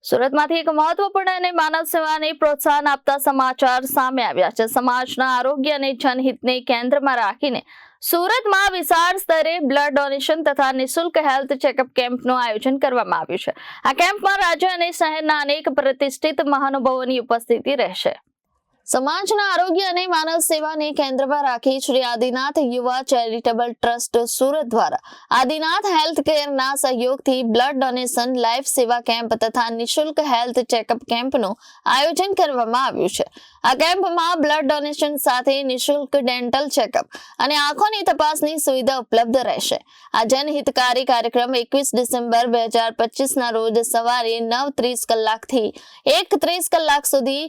સુરતમાંથી એક મહત્વપૂર્ણ અને માનવ સેવાને પ્રોત્સાહન આપતા સમાચાર સામે આવ્યા છે। સમાજના આરોગ્ય અને જનહિતને કેન્દ્રમાં રાખીને સુરતમાં વિશાળ સ્તરે બ્લડ ડોનેશન તથા નિઃશુલ્ક હેલ્થ ચેકઅપ કેમ્પનું આયોજન કરવામાં આવ્યું છે। આ કેમ્પમાં રાજ્ય અને શહેરના અનેક પ્રતિષ્ઠિત મહાનુભાવોની ઉપસ્થિતિ રહેશે। સમાજના આરોગ્ય અને માનવ સેવાને કેન્દ્રમાં રાખી શ્રી આદિનાથ યુવા ચેરિટેબલ ટ્રસ્ટ સુરત દ્વારા આદિનાથ હેલ્થ કેરના સહયોગથી બ્લડ ડોનેશન લાઈફ સેવા કેમ્પ તથા નિઃશુલ્ક હેલ્થ ચેકઅપ કેમ્પનું આયોજન કરવામાં આવ્યું છે। આ કેમ્પમાં બ્લડ ડોનેશન સાથે નિઃશુલ્ક ડેન્ટલ ચેકઅપ અને આંખોની તપાસની સુવિધા ઉપલબ્ધ રહેશે। આ જનહિતકારી કાર્યક્રમ 21 ડિસેમ્બર 2025 ના રોજ સવારે 9:30 કલાકથી 1:30 કલાક સુધી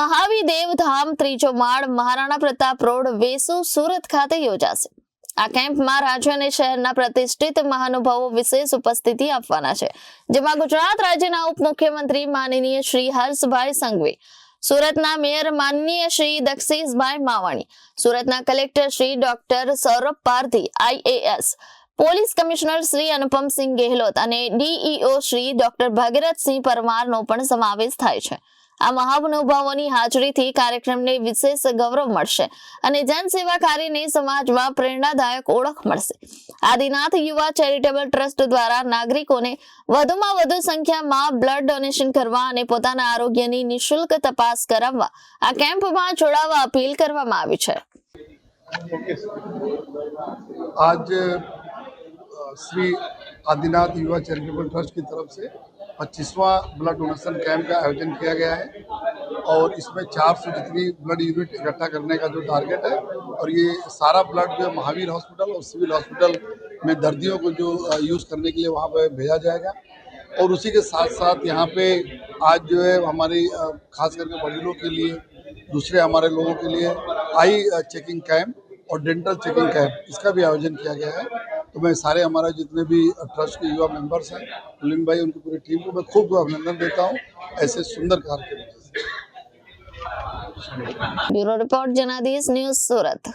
મહાવીદેવ ધામ ત્રીજો માળ મહારાણા પ્રતાપ રોડ વેસુ સુરત ખાતે યોજાશે। આ કેમ્પમાં રાજ્ય અને શહેરના પ્રતિષ્ઠિત મહાનુભાવો વિશેષ ઉપસ્થિતિ આપવાના છે, જેમાં ગુજરાત રાજ્યના ઉપમુખ્યમંત્રી માનનીય શ્રી હર્ષભાઈ સંઘવી, સુરતના મેયર માનનીય શ્રી દક્ષેશભાઈ માવાણી, સુરતના collector Shri doctor Saurabh Pardhi IAS, police commissioner Shri Anupamsinh Gehlot અને DEO શ્રી ડોક્ટર ભગીરથસિંહ પરમારનો પણ સમાવેશ થાય છે। આ મહાનુભાવોની હાજરીથી કાર્યક્રમને વિશેષ ગૌરવ મળશે અને જનસેવા કાર્યને સમાજમાં પ્રેરણાદાયક ઓળખ મળશે। આદિનાથ યુવા ચેરિટેબલ ટ્રસ્ટ દ્વારા નાગરિકોને વધુમાં વધુ સંખ્યામાં બ્લડ ડોનેશન કરવા અને પોતાના આરોગ્યની નિઃશુલ્ક તપાસ કરાવવા આ કેમ્પમાં જોડાવા અપીલ કરવામાં આવી છે। आज श्री आदिनाथ युवा चैरिटेबल ट्रस्ट की तरफ से 25वां ब्लड डोनेशन कैंप का आयोजन किया गया है और इसमें 400 जितनी ब्लड यूनिट इकट्ठा करने का जो टारगेट है और ये सारा ब्लड जो है महावीर हॉस्पिटल और सिविल हॉस्पिटल में दर्दियों को जो यूज़ करने के लिए वहाँ पे भेजा जाएगा। और उसी के साथ साथ यहाँ पे आज जो है हमारी खास करके वडीलों के लिए, दूसरे हमारे लोगों के लिए आई चेकिंग कैंप और डेंटल चेकिंग कैंप इसका भी आयोजन किया गया है। तो मैं सारे हमारा जितने भी ट्रस्ट के युवा मेंबर्स हैं, पुलिन भाई, उनकी पूरी टीम को मैं खूब अभिनंदन देता हूँ ऐसे सुंदर कार्य के वजह से। ब्यूरो रिपोर्ट जनादेश न्यूज़ सूरत।